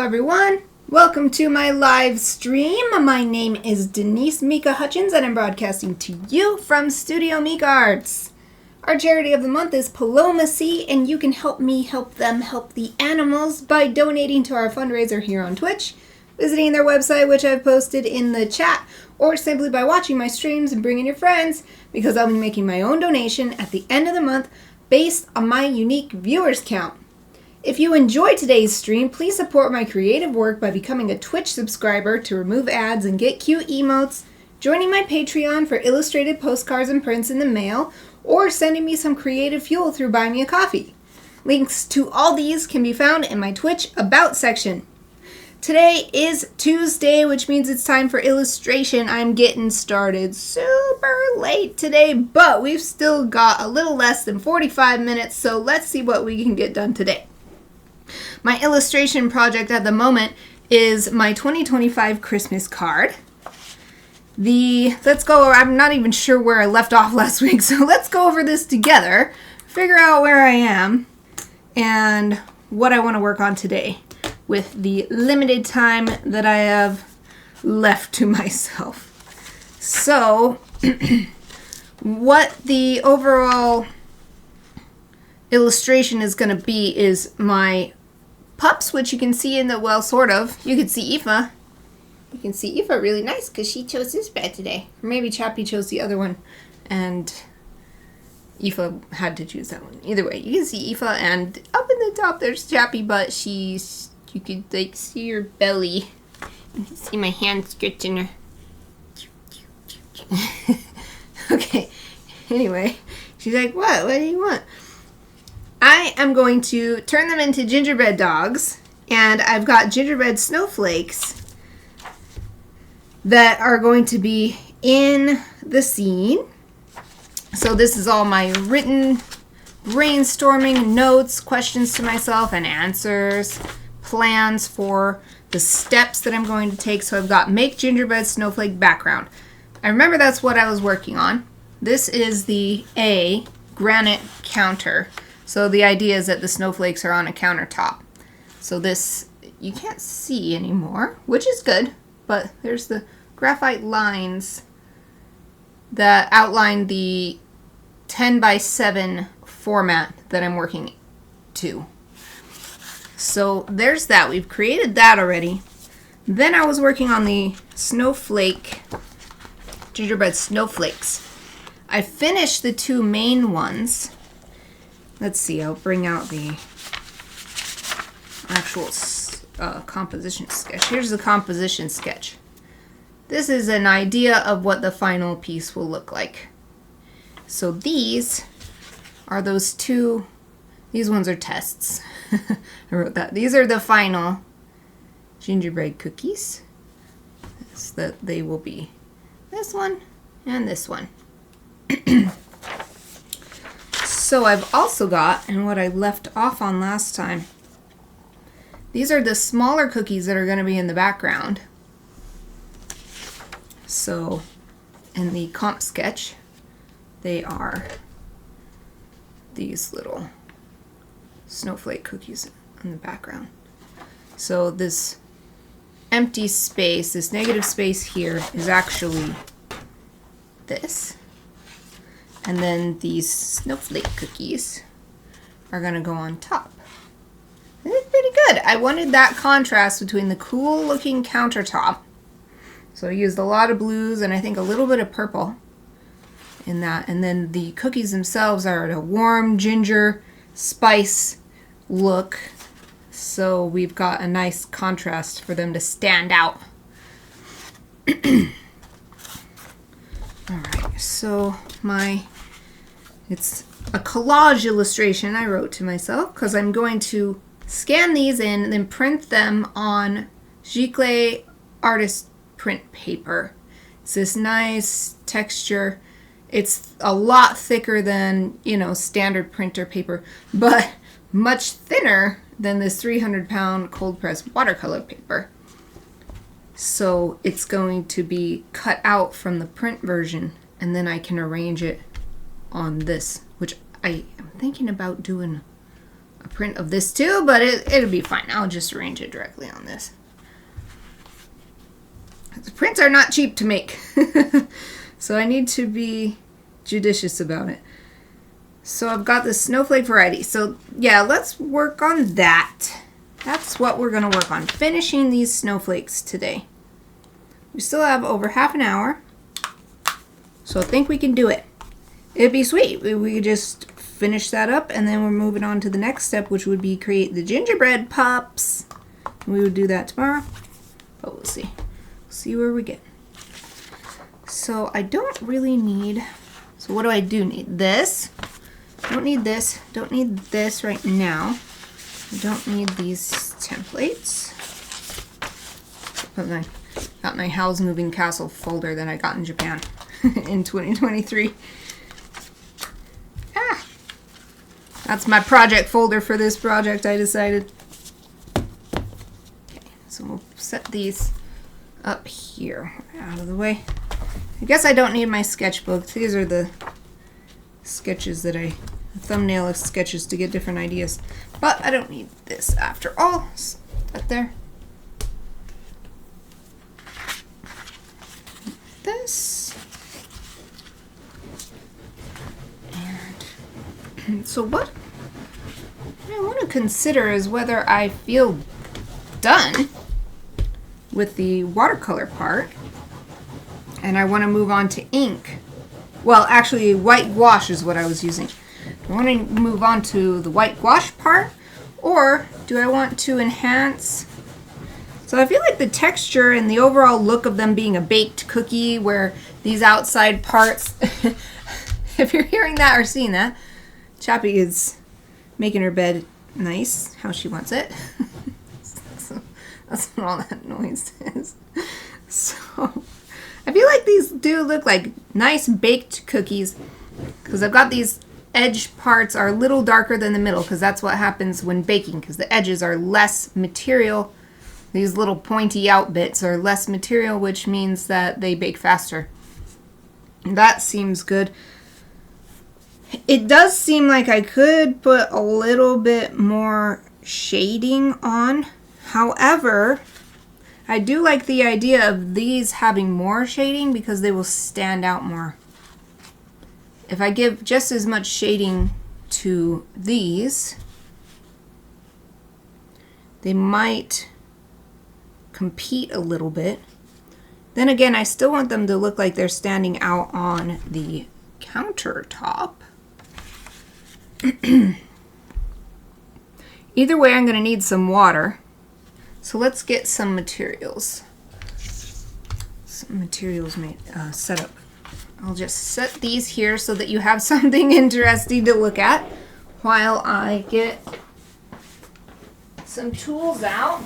everyone. Welcome to my live stream. My name is Denise Hutchins and I'm broadcasting to you from Studio Mikarts. Our charity of the month is Palomacy, and you can help me help them help the animals by donating to our fundraiser here on Twitch, visiting their website, which I've posted in the chat, or simply by watching my streams and bringing your friends, because I'll be making my own donation at the end of the month based on my unique viewers count. If you enjoyed today's stream, please support my creative work by becoming a Twitch subscriber to remove ads and get cute emotes, joining my Patreon for illustrated postcards and prints in the mail, or sending me some creative fuel through Buy Me a Coffee. Links to all these can be found in my Twitch About section. Today is Tuesday, which means it's time for illustration. I'm getting started super late today, but we've still got a little less than 45 minutes, so let's see what we can get done today. My illustration project at the moment is my 2025 Christmas card. I'm not even sure where I left off last week, so let's go over this together, figure out where I am, and what I want to work on today with the limited time that I have left to myself. So, what the overall illustration is going to be is my pups, which you can see in the, well, sort of. You can see Aoife. You can see Aoife really nice because she chose this bed today. Or maybe Chappie chose the other one and Aoife had to choose that one. Either way, you can see Aoife, and up in the top there's Chappie, but you could like see her belly. You can see my hand scratching her. Okay, anyway, she's like, what do you want? I am going to turn them into gingerbread dogs, and I've got gingerbread snowflakes that are going to be in the scene. So this is all my written brainstorming notes, questions to myself and answers, plans for the steps that I'm going to take. So I've got make gingerbread snowflake background. I remember that's what I was working on. This is the A granite counter. So the idea is that the snowflakes are on a countertop. So this you can't see anymore, which is good, but there's the graphite lines that outline the 10 by 7 format that I'm working to. So there's that. We've created that already. Then I was working on the gingerbread snowflakes. I finished the two main ones. Let's see, I'll bring out the actual composition sketch. Here's the composition sketch. This is an idea of what the final piece will look like. So these are those two, these ones are tests. I wrote that. These are the final gingerbread cookies. So that they will be this one and this one. So I've also got, and what I left off on last time, these are the smaller cookies that are going to be in the background. So in the comp sketch, they are these little snowflake cookies in the background. So this empty space, this negative space here, is actually this. And then these snowflake cookies are going to go on top. And it's pretty good. I wanted that contrast between the cool looking countertop. So I used a lot of blues and I think a little bit of purple in that. And then the cookies themselves are a warm ginger spice look. So we've got a nice contrast for them to stand out. Alright, so it's a collage illustration I wrote to myself because I'm going to scan these in and then print them on Giclée artist print paper. It's this nice texture. It's a lot thicker than, standard printer paper, but much thinner than this 300-pound cold press watercolor paper. So it's going to be cut out from the print version, and then I can arrange it on this, which I am thinking about doing a print of this too, but it'll be fine. I'll just arrange it directly on this. The prints are not cheap to make, so I need to be judicious about it. So I've got the snowflake variety. So yeah, let's work on that. That's what we're going to work on, finishing these snowflakes today. We still have over half an hour, so I think we can do it. It'd be sweet. We could just finish that up, and then we're moving on to the next step, which would be create the gingerbread pups. We would do that tomorrow, but we'll see. See where we get. So I don't really need, so what do I do need? This. Don't need this. Don't need this right now. I don't need these templates. Got my Howl's Moving Castle folder that I got in Japan in 2023. That's my project folder for this project, I decided. Okay, so we'll set these up here, out of the way. I guess I don't need my sketchbook. These are the sketches that a thumbnail of sketches to get different ideas. But I don't need this after all. Up there. This. And so what I want to consider is whether I feel done with the watercolor part and I want to move on to ink. Well, actually white gouache is what I was using. Do I want to move on to the white gouache part, or do I want to enhance? So I feel like the texture and the overall look of them being a baked cookie, where these outside parts, if you're hearing that or seeing that, Chappie is making her bed nice, how she wants it. So that's what all that noise is. So I feel like these do look like nice baked cookies, because I've got these edge parts are a little darker than the middle, because that's what happens when baking, because the edges are less material. These little pointy out bits are less material, which means that they bake faster. That seems good. It does seem like I could put a little bit more shading on. However, I do like the idea of these having more shading because they will stand out more. If I give just as much shading to these, they might compete a little bit. Then again, I still want them to look like they're standing out on the countertop. Either way, I'm going to need some water. So let's get some materials. Some materials made set up. I'll just set these here so that you have something interesting to look at while I get some tools out.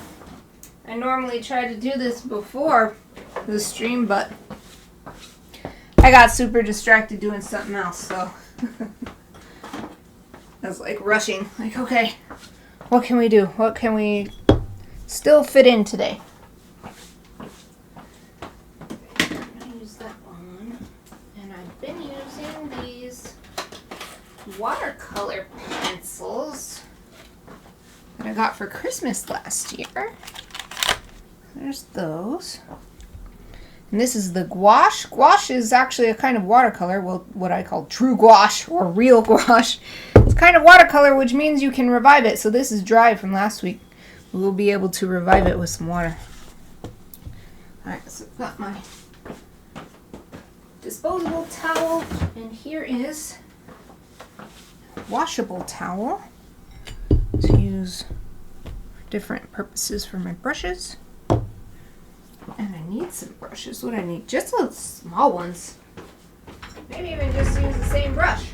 I normally try to do this before the stream, but I got super distracted doing something else, so I was like rushing, like, okay, what can we do? What can we still fit in today? I'm going to use that one. And I've been using these watercolor pencils that I got for Christmas last year. There's those. And this is the gouache. Gouache is actually a kind of watercolor, well, what I call true gouache or real gouache. It's kind of watercolor, which means you can revive it. So this is dry from last week. We'll be able to revive it with some water. Alright, so I've got my disposable towel, and here is a washable towel to use for different purposes for my brushes. And I need some brushes. What do I need? Just little small ones. Maybe even just use the same brush.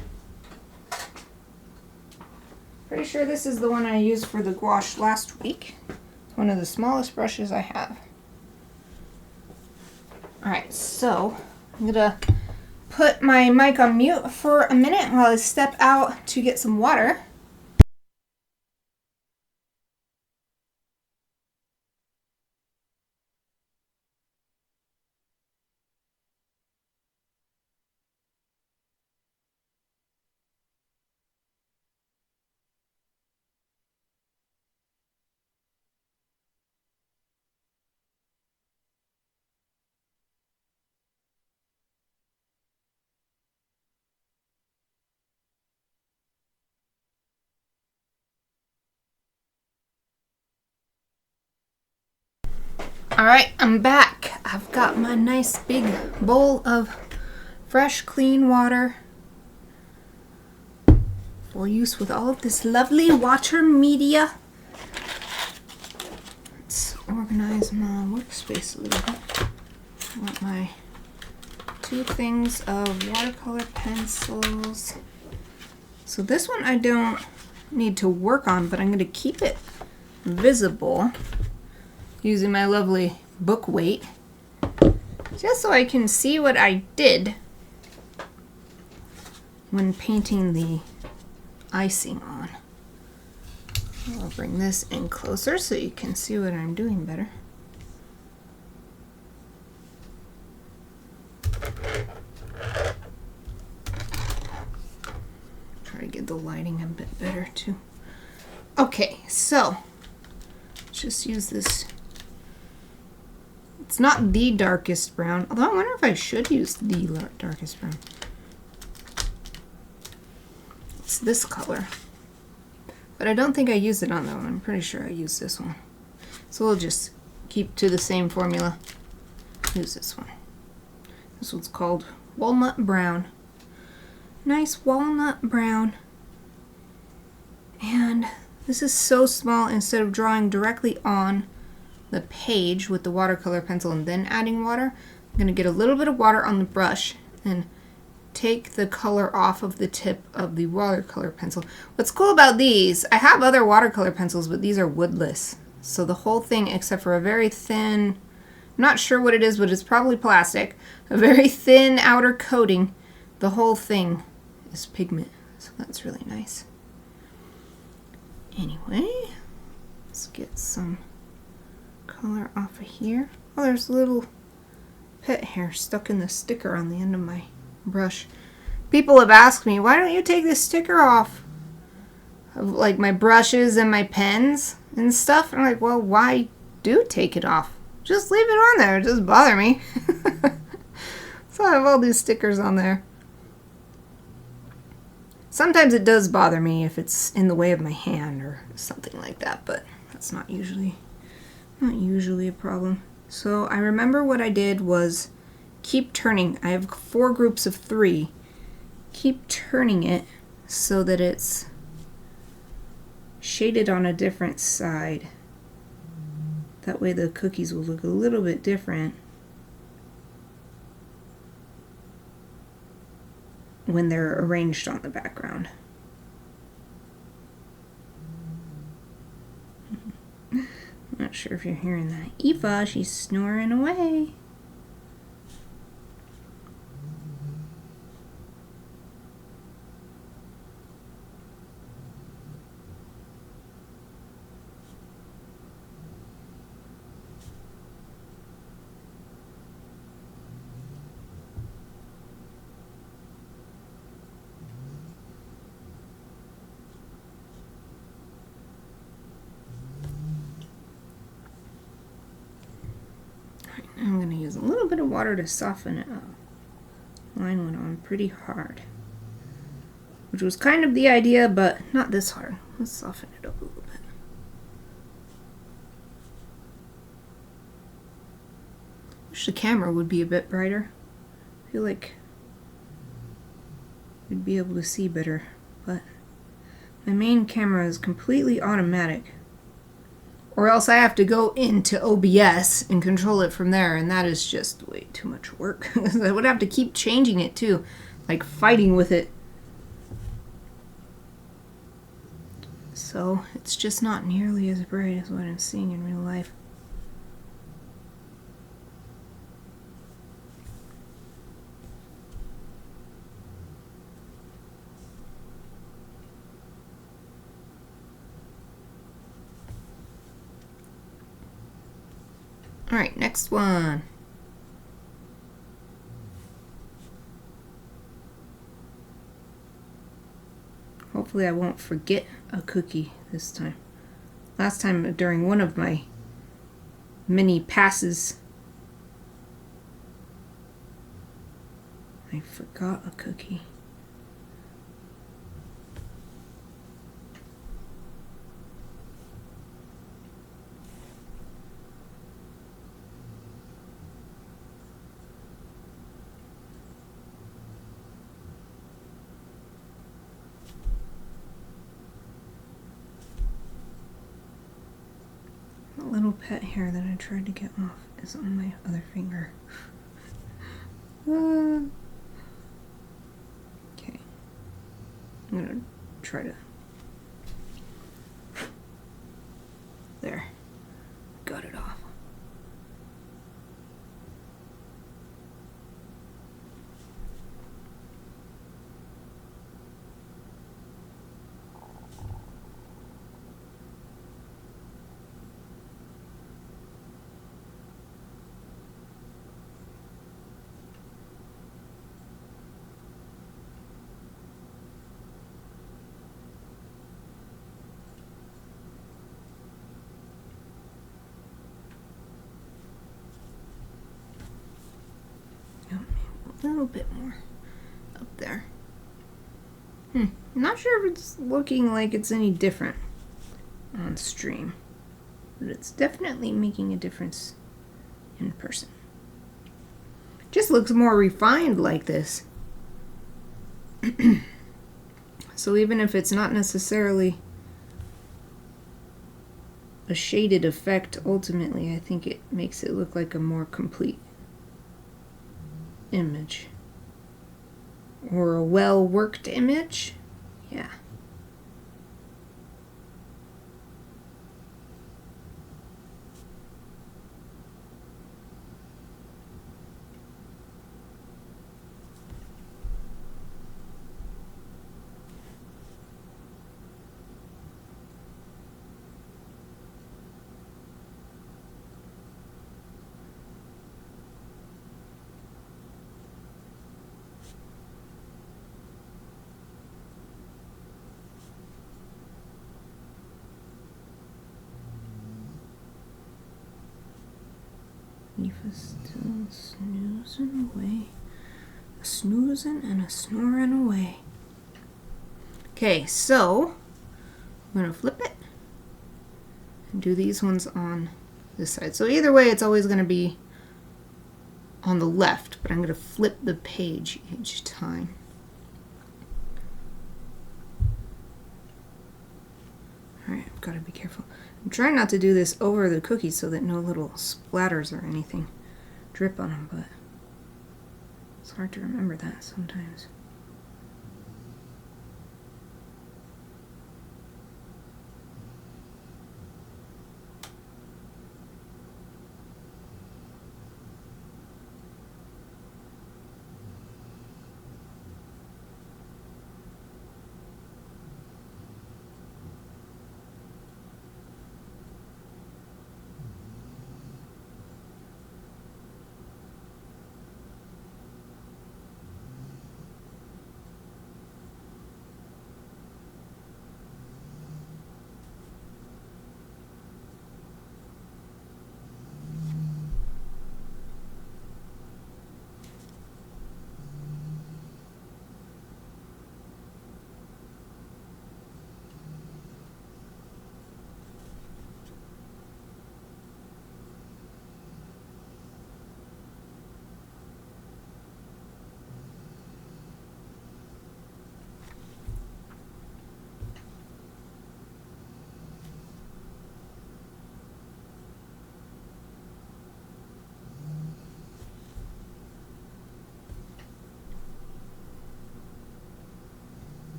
Pretty sure this is the one I used for the gouache last week. It's one of the smallest brushes I have. Alright, so I'm gonna put my mic on mute for a minute while I step out to get some water. Alright, I'm back. I've got my nice big bowl of fresh, clean water for use with all of this lovely water media. Let's organize my workspace a little bit. I want my 2 things of watercolor pencils. So this one I don't need to work on, but I'm going to keep it visible using my lovely book weight, just so I can see what I did when painting the icing on. I'll bring this in closer so you can see what I'm doing better. Try to get the lighting a bit better too. Okay, so just use this. It's not the darkest brown, although I wonder if I should use the darkest brown. It's this color, but I don't think I used it on that one. I'm pretty sure I used this one. So we'll just keep to the same formula. Use this one. This one's called Walnut Brown. Nice walnut brown. And this is so small, instead of drawing directly on the page with the watercolor pencil and then adding water, I'm going to get a little bit of water on the brush and take the color off of the tip of the watercolor pencil. What's cool about these, I have other watercolor pencils, but these are woodless. So the whole thing, except for a very thin, I'm not sure what it is, but it's probably plastic, a very thin outer coating, the whole thing is pigment. So that's really nice. Anyway, let's get some color off of here. Oh, there's a little pet hair stuck in the sticker on the end of my brush. People have asked me, why don't you take this sticker off of like my brushes and my pens and stuff? And I'm like, well, why do take it off? Just leave it on there. It doesn't bother me. So I have all these stickers on there. Sometimes it does bother me if it's in the way of my hand or something like that, but that's not usually a problem. So I remember what I did was keep turning. I have 4 groups of 3. Keep turning it so that it's shaded on a different side. That way the cookies will look a little bit different when they're arranged on the background. Not sure if you're hearing that. Eva, she's snoring away. I'm going to use a little bit of water to soften it up. Line went on pretty hard, which was kind of the idea, but not this hard. Let's soften it up a little bit. Wish the camera would be a bit brighter. I feel like you'd be able to see better, but my main camera is completely automatic. Or else I have to go into OBS and control it from there, and that is just way too much work. I would have to keep changing it too, like fighting with it. So it's just not nearly as bright as what I'm seeing in real life. Alright, next one. Hopefully I won't forget a cookie this time. Last time during one of my mini passes, I forgot a cookie. little pet hair that I tried to get off is on my other finger. Okay. I'm gonna try to... There. Got it off. A little bit more up there. I'm not sure if it's looking like it's any different on stream, but it's definitely making a difference in person. Just looks more refined like this. So even if it's not necessarily a shaded effect, ultimately I think it makes it look like a more complete image, or a well-worked image. Yeah. Eva's still snoozing away. A snoozing and a snoring away. Okay, so I'm going to flip it and do these ones on this side. So either way, it's always going to be on the left, but I'm going to flip the page each time. Alright, I've got to be careful. I'm trying not to do this over the cookies so that no little splatters or anything drip on them, but it's hard to remember that sometimes.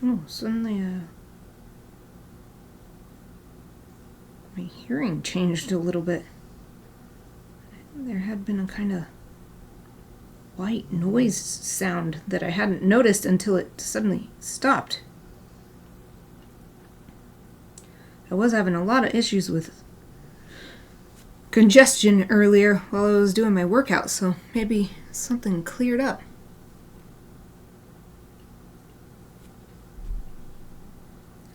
Oh, suddenly my hearing changed a little bit. There had been a kind of white noise sound that I hadn't noticed until it suddenly stopped. I was having a lot of issues with congestion earlier while I was doing my workout, so maybe something cleared up.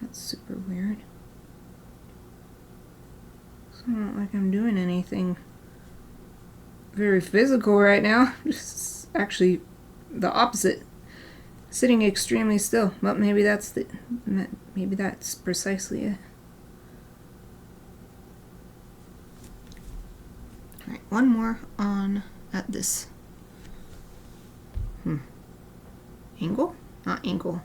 That's super weird. So I don't like I'm doing anything very physical right now. It's actually the opposite. Sitting extremely still, but maybe that's precisely it. All right, one more on at this angle, not angle.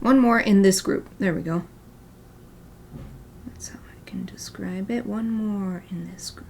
One more in this group. There we go. That's how I can describe it. One more in this group.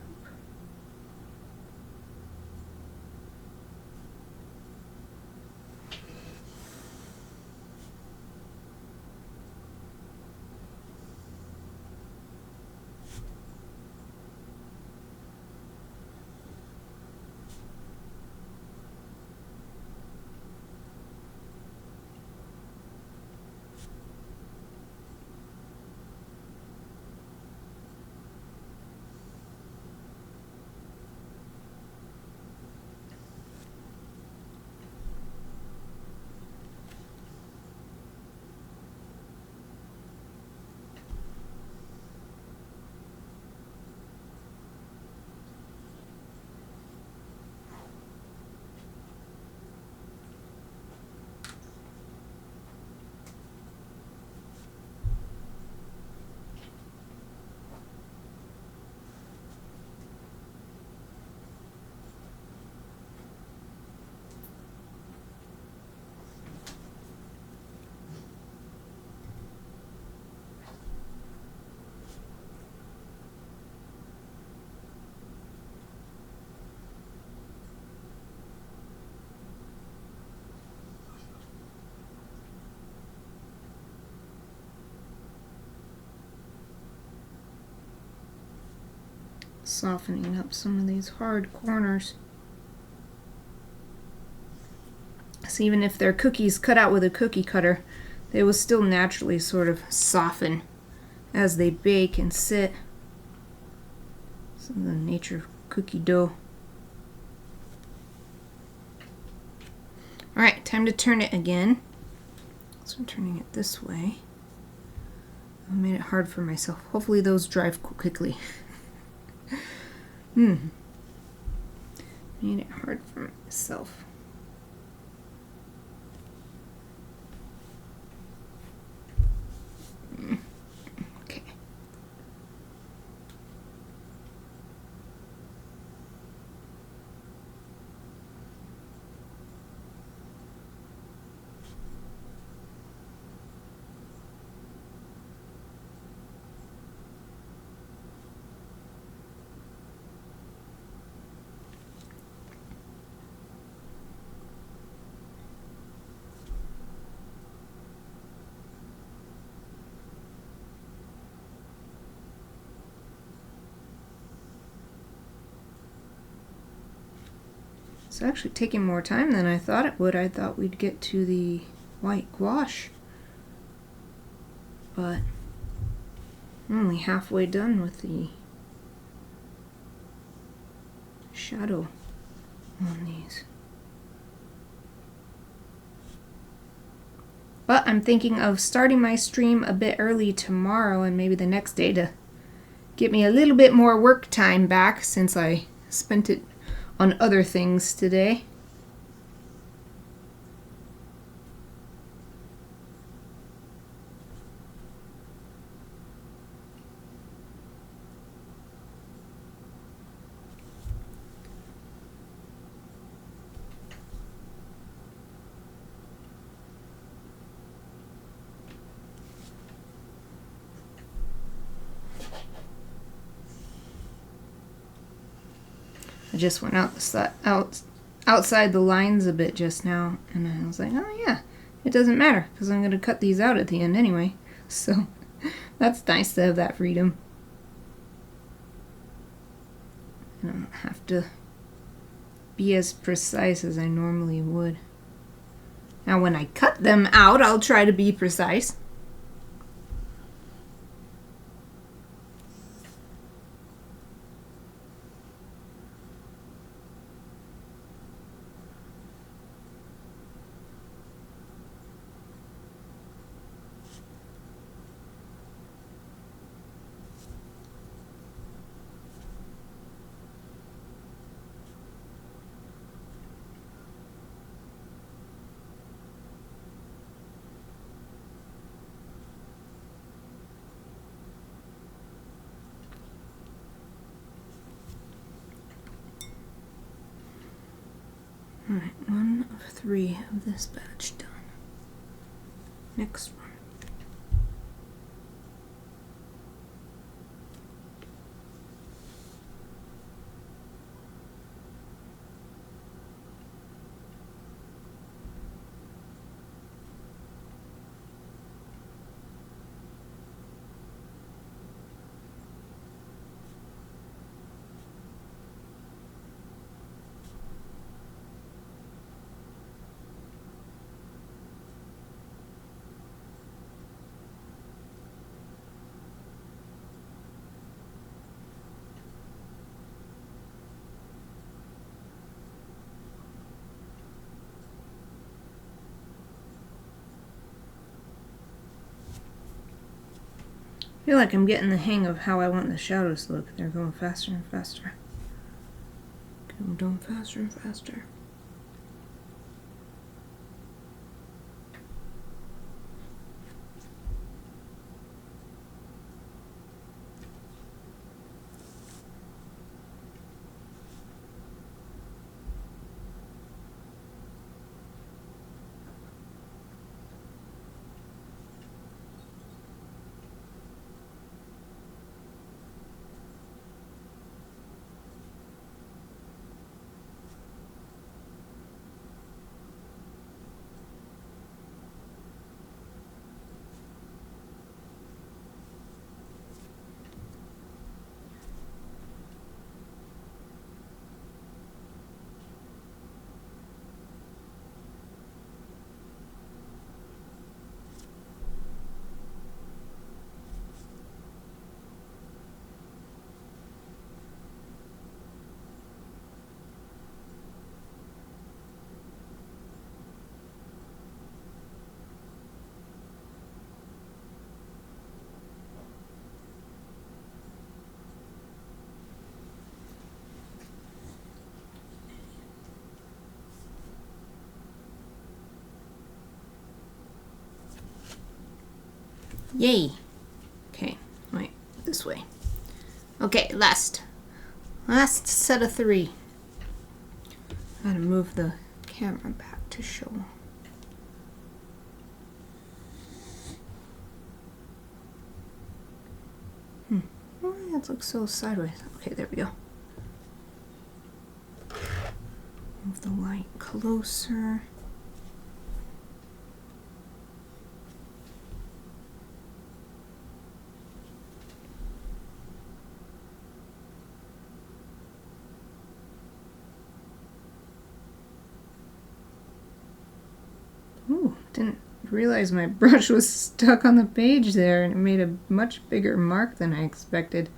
Softening up some of these hard corners. So even if they're cookies cut out with a cookie cutter, they will still naturally sort of soften as they bake and sit. This is the nature of cookie dough. Alright, time to turn it again. So I'm turning it this way. I made it hard for myself. Hopefully those dry quickly. Made it hard for myself. Okay. It's actually taking more time than I thought it would. I thought we'd get to the white gouache, but I'm only halfway done with the shadow on these. But I'm thinking of starting my stream a bit early tomorrow and maybe the next day to get me a little bit more work time back since I spent it on other things today. I just went outside the lines a bit just now, and I was like, oh yeah, it doesn't matter because I'm going to cut these out at the end anyway. So that's nice to have that freedom. I don't have to be as precise as I normally would. Now when I cut them out, I'll try to be precise. Alright, 1 of 3 of this batch done. Next one. I feel like I'm getting the hang of how I want the shadows to look. They're going faster and faster. Going faster and faster. Yay! Okay, wait, this way. Okay, last set of 3. I gotta move the camera back to show. Oh, that looks so sideways. Okay, there we go. Move the light closer. Ooh, didn't realize my brush was stuck on the page there, and it made a much bigger mark than I expected.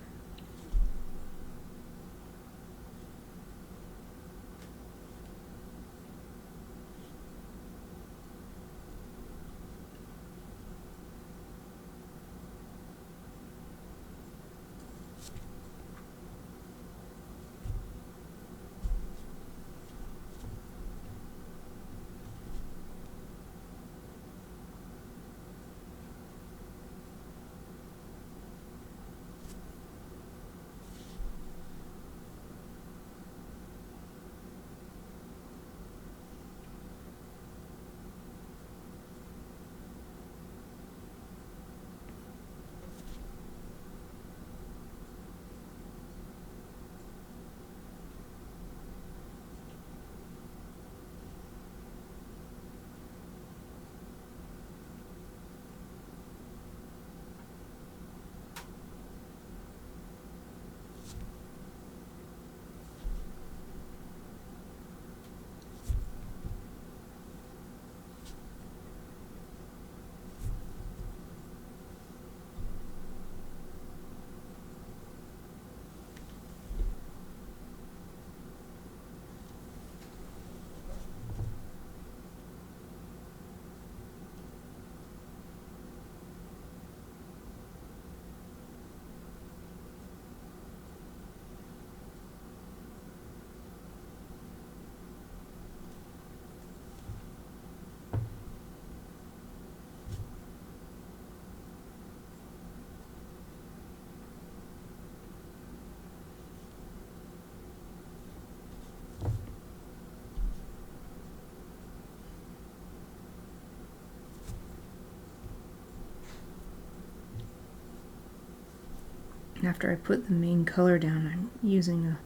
after I put the main color down, I'm using a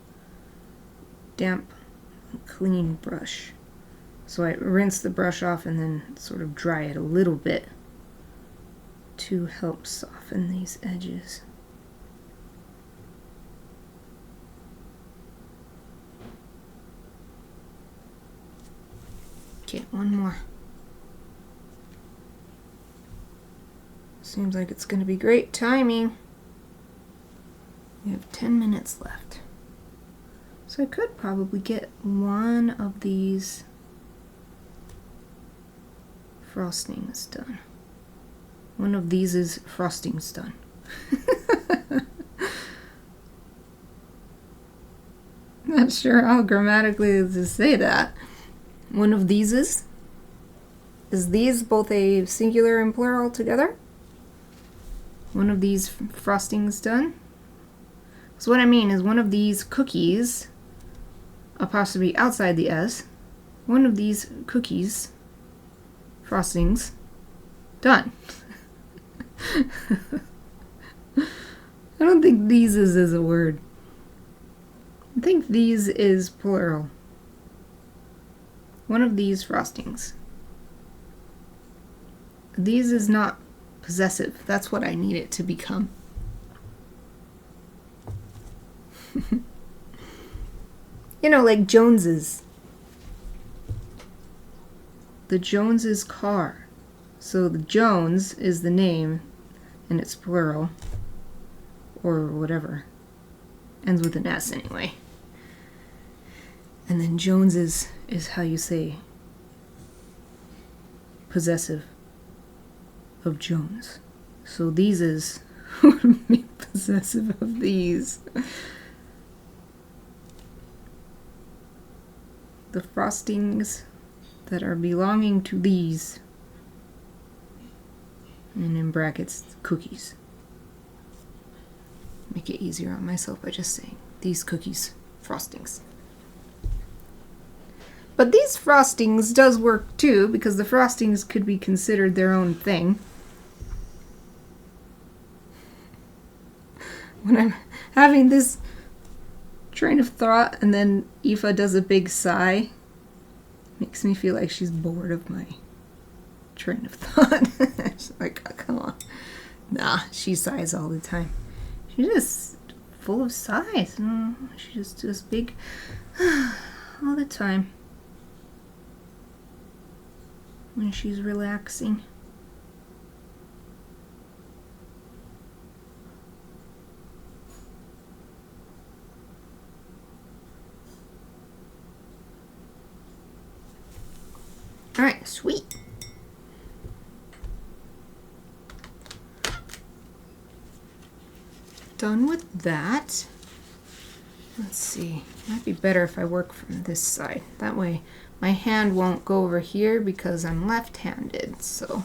damp, clean brush. So I rinse the brush off and then sort of dry it a little bit to help soften these edges. Okay, one more. Seems like it's going to be great timing. We have 10 minutes left. So I could probably get one of these frostings done. One of these is frostings done. Not sure how grammatically to say that. One of these is these both a singular and plural together? One of these frostings done? So what I mean is one of these cookies, apostrophe outside the S, one of these cookies, frostings, done. I don't think these is a word. I think these is plural. One of these frostings. These is not possessive. That's what I need it to become. You know, like Jones's. The Jones's car. So the Jones is the name, and it's plural, or whatever. Ends with an S anyway. And then Jones's is how you say possessive of Jones. So these is would be possessive of these. The frostings that are belonging to these, and in brackets, cookies. Make it easier on myself by just saying these cookies, frostings. But these frostings does work too, because the frostings could be considered their own thing. When I'm having this train of thought and then Aoife does a big sigh, makes me feel like she's bored of my train of thought. She's like, oh, come on. Nah, she sighs all the time. She's just full of sighs. She just does big all the time when she's relaxing. All right, sweet. Done with that. Let's see. Might be better if I work from this side. That way my hand won't go over here because I'm left-handed. So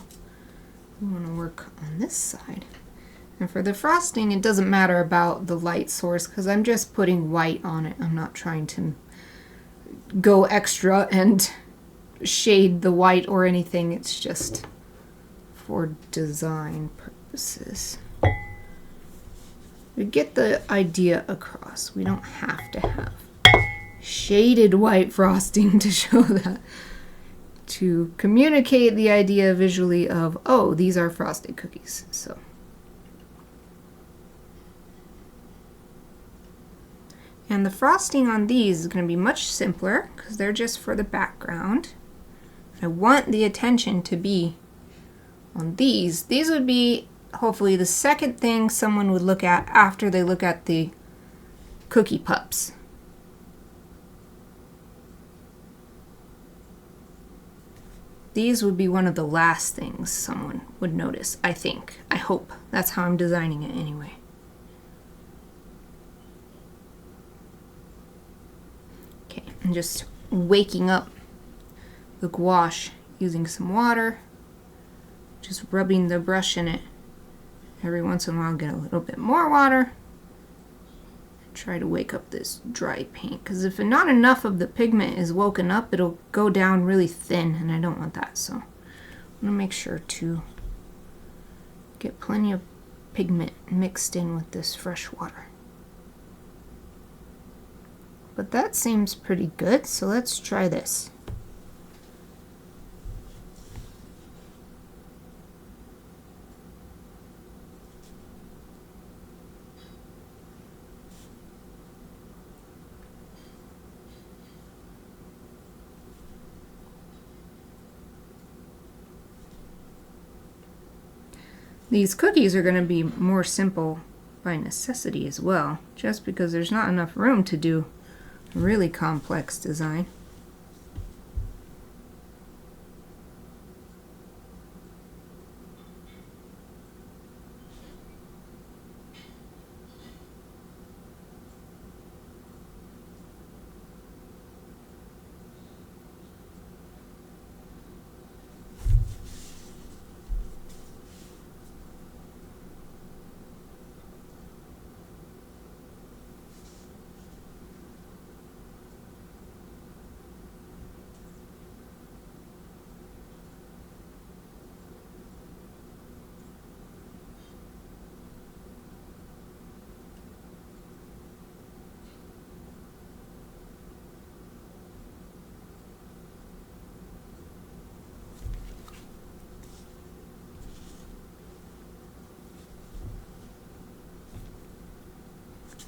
we want to work on this side. And for the frosting, it doesn't matter about the light source because I'm just putting white on it. I'm not trying to go extra and shade the white or anything. It's just for design purposes. We get the idea across. We don't have to have shaded white frosting to show that. To communicate the idea visually of, oh, these are frosted cookies. So and the frosting on these is going to be much simpler because they're just for the background. I want the attention to be on these. These would be hopefully the second thing someone would look at after they look at the cookie pups. These would be one of the last things someone would notice, I think. I hope. That's how I'm designing it anyway. Okay, I'm just waking up the gouache using some water, just rubbing the brush in it. Every once in a while, get a little bit more water. Try to wake up this dry paint, because if not enough of the pigment is woken up, it'll go down really thin, and I don't want that. So I'm going to make sure to get plenty of pigment mixed in with this fresh water. But that seems pretty good, so let's try this. These cookies are going to be more simple by necessity as well, just because there's not enough room to do a really complex design.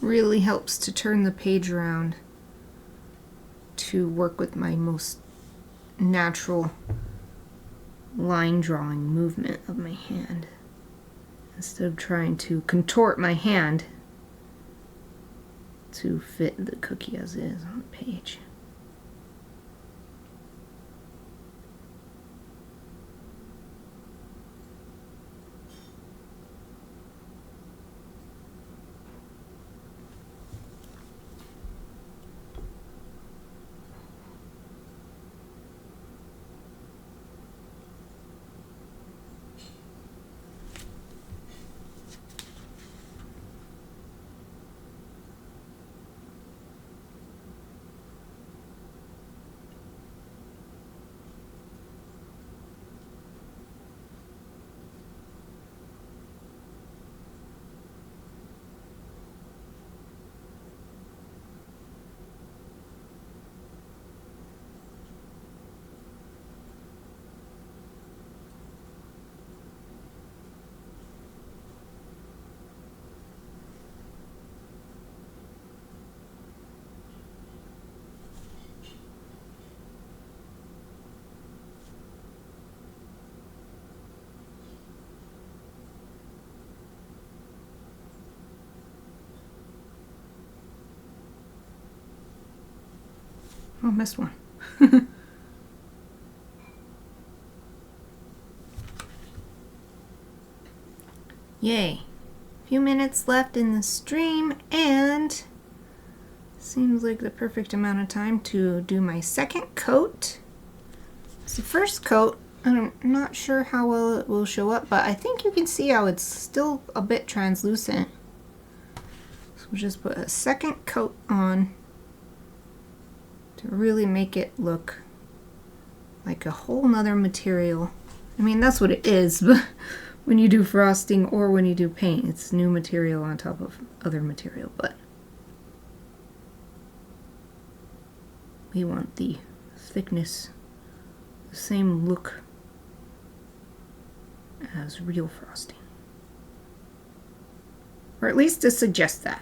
Really helps to turn the page around to work with my most natural line drawing movement of my hand, instead of trying to contort my hand to fit the cookie as it is on the page. Oh, missed one. Yay. Few minutes left in the stream, and seems like the perfect amount of time to do my second coat. It's the first coat. I'm not sure how well it will show up, but I think you can see how it's still a bit translucent. So we'll just put a second coat on to really make it look like a whole nother material. I mean, that's what it is, but when you do frosting or when you do paint, it's new material on top of other material, but we want the thickness, the same look as real frosting. Or at least to suggest that.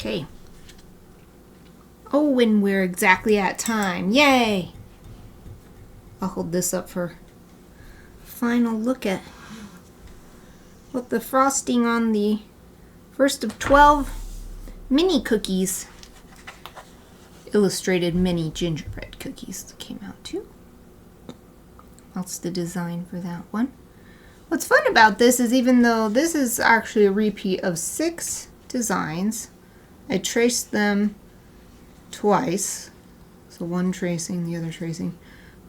Okay. Oh, and we're exactly at time. Yay! I'll hold this up for final look at what the frosting on the first of 12 mini cookies, illustrated mini gingerbread cookies came out too. That's the design for that one. What's fun about this is even though this is actually a repeat of 6 designs, I traced them twice. So one tracing, the other tracing.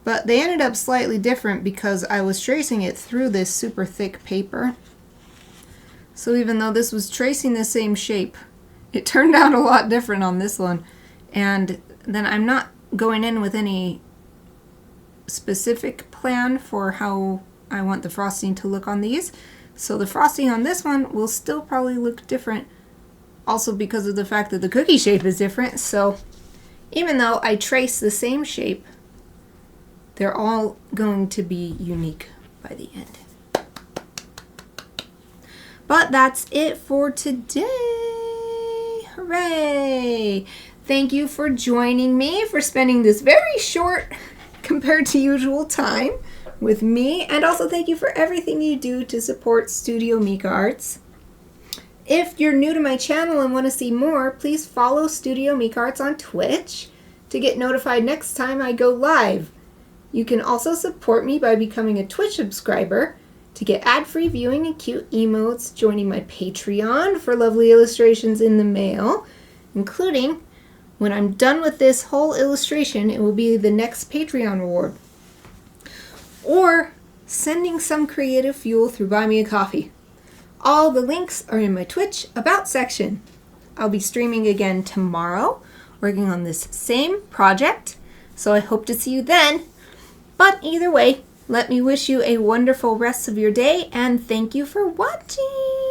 But they ended up slightly different because I was tracing it through this super thick paper. So even though this was tracing the same shape, it turned out a lot different on this one. And then I'm not going in with any specific plan for how I want the frosting to look on these. So the frosting on this one will still probably look different, also because of the fact that the cookie shape is different. So even though I trace the same shape, they're all going to be unique by the end. But that's it for today. Hooray! Thank you for joining me, for spending this very short compared to usual time with me, and also thank you for everything you do to support Studio Mikarts. If you're new to my channel and want to see more, please follow Studio Mikarts on Twitch to get notified next time I go live. You can also support me by becoming a Twitch subscriber to get ad-free viewing and cute emotes, joining my Patreon for lovely illustrations in the mail, including when I'm done with this whole illustration, it will be the next Patreon reward. Or sending some creative fuel through Buy Me a Coffee. All the links are in my Twitch About section. I'll be streaming again tomorrow, working on this same project, so I hope to see you then. But either way, let me wish you a wonderful rest of your day, and thank you for watching!